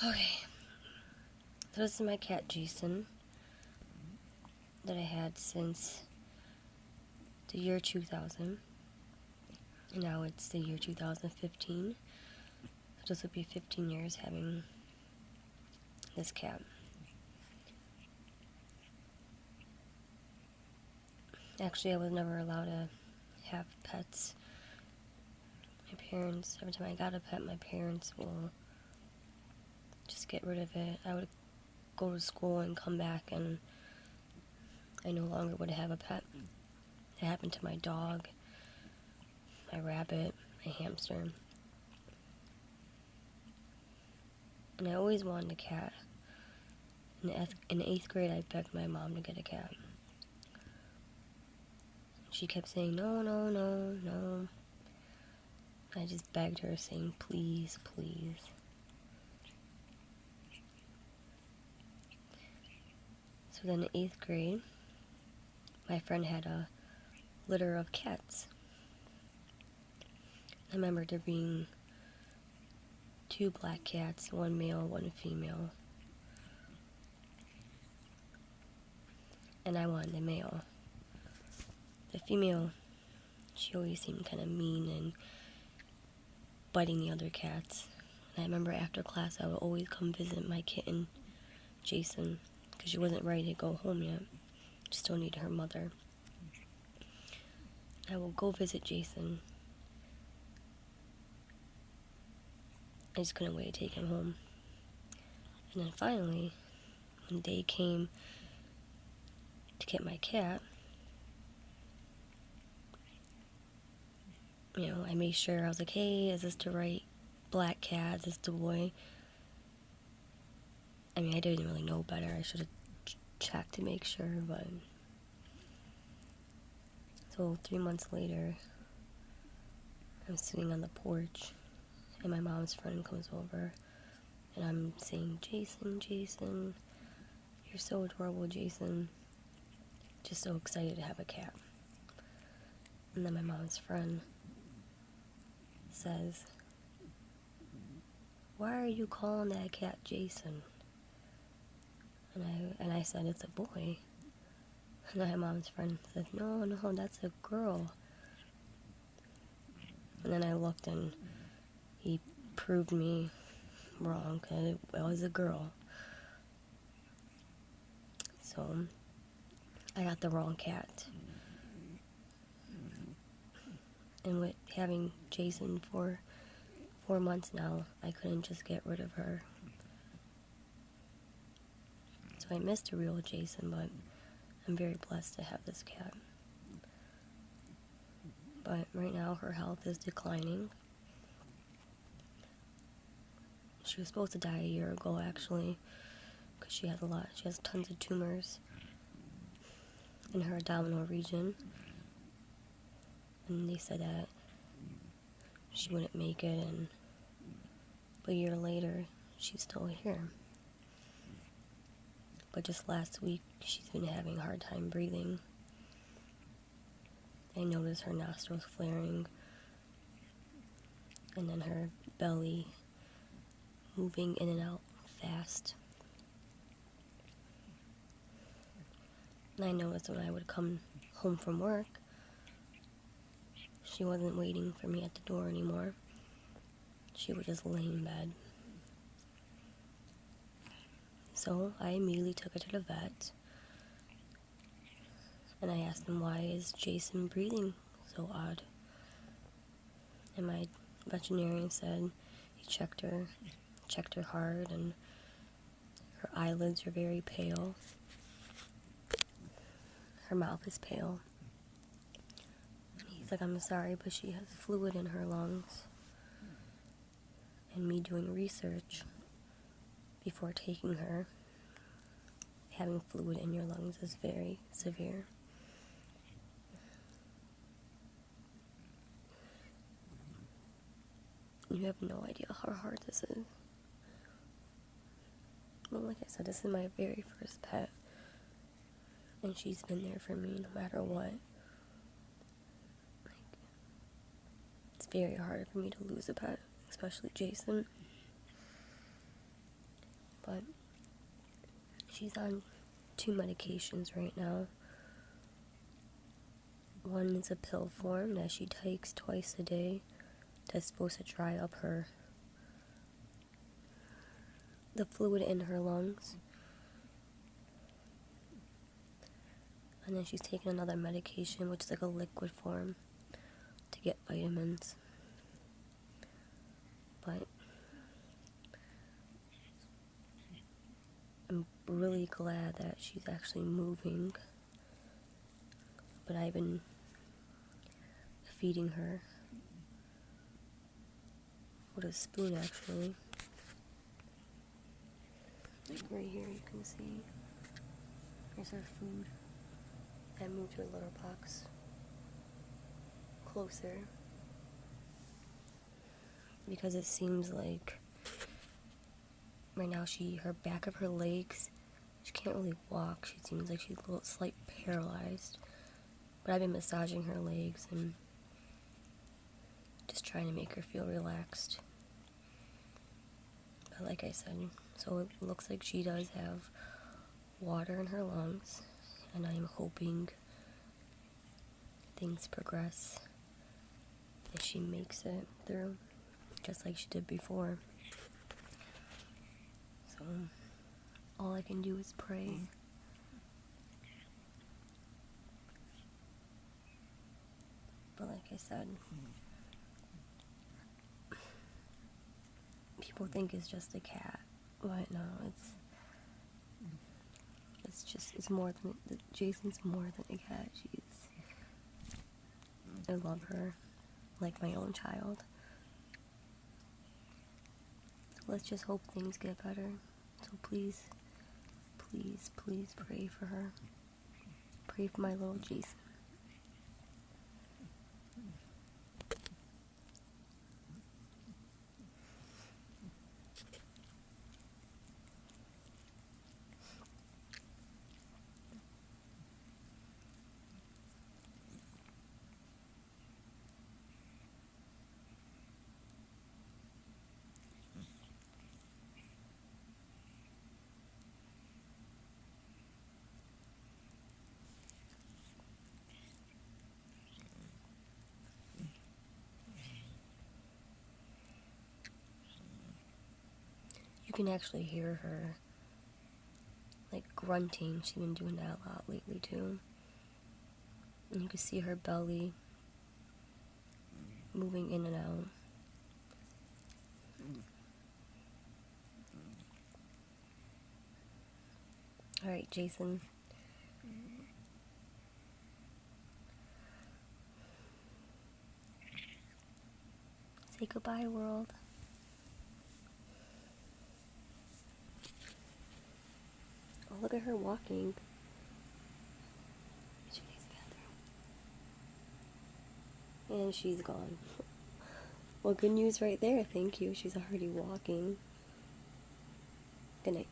Okay, so this is my cat Jason that I had since the year 2000, and now it's the year 2015. So this will be 15 years having this cat. Actually, I was never allowed to have pets. My parents, every time I got a pet, my parents will just get rid of it. I would go to school and come back, and I no longer would have a pet. It happened to my dog, my rabbit, my hamster. And I always wanted a cat. In 8th grade, I begged my mom to get a cat. She kept saying, no, no, no, no. I just begged her, saying, please, please. So then in 8th grade, my friend had a litter of cats. I remember there being 2 black cats, 1 male, 1 female. And I wanted the male. The female, she always seemed kind of mean and biting the other cats. And I remember after class I would always come visit my kitten, Jason, because she wasn't ready to go home yet. She still needed her mother. I will go visit Jason. I just couldn't wait to take him home. And then finally, when the day came to get my cat, I made sure, I was like, hey, is this the right black cat? Is this the boy? I mean, I didn't really know better. I should have checked to make sure, but... So 3 months later, I'm sitting on the porch, and my mom's friend comes over, and I'm saying, Jason, Jason, you're so adorable, Jason. Just so excited to have a cat. And then my mom's friend says, why are you calling that cat Jason? And I said, it's a boy. And then my mom's friend says, no, that's a girl. And then I looked, and he proved me wrong, because it was a girl. So I got the wrong cat. And with having Jason for 4 months now, I couldn't just get rid of her. So I missed a real Jason, but I'm very blessed to have this cat. But right now her health is declining. She was supposed to die a year ago, actually, because she has tons of tumors in her abdominal region. And they said that she wouldn't make it, but a year later, she's still here. But just last week, she's been having a hard time breathing. I noticed her nostrils flaring, and then her belly moving in and out fast. And I noticed when I would come home from work, she wasn't waiting for me at the door anymore. She would just lay in bed. So I immediately took her to the vet, and I asked him, why is Jason breathing so odd? And my veterinarian said he checked her hard, and her eyelids are very pale. Her mouth is pale. He's like, I'm sorry, but she has fluid in her lungs. And me doing research before taking her, having fluid in your lungs is very severe. You have no idea how hard this is. Well, like I said, this is my very first pet, and she's been there for me no matter what. It's very hard for me to lose a pet, especially Jason. but she's on 2 medications right now. One is a pill form that she takes twice a day that's supposed to dry up the fluid in her lungs. And then she's taking another medication, which is like a liquid form, to get vitamins. But I'm really glad that she's actually moving. But I've been feeding her with a spoon, actually. Like right here, you can see there's her food. I moved her litter box closer because it seems like right now her back of her legs, she can't really walk. She seems like she's a little slight paralyzed. But I've been massaging her legs and just trying to make her feel relaxed. But like I said, so it looks like she does have water in her lungs, and I'm hoping things progress and she makes it through just like she did before. So all I can do is pray. But like I said, people think it's just a cat, but no, it's more than, Jason's more than a cat. I love her like my own child. So let's just hope things get better. So please, please, please pray for her. Pray for my little Jason. You can actually hear her like grunting. She's been doing that a lot lately too. And you can see her belly moving in and out. Alright, Jason. Say goodbye, world. Oh, look at her walking. And she's gone. Well, good news right there. Thank you. She's already walking. Good night.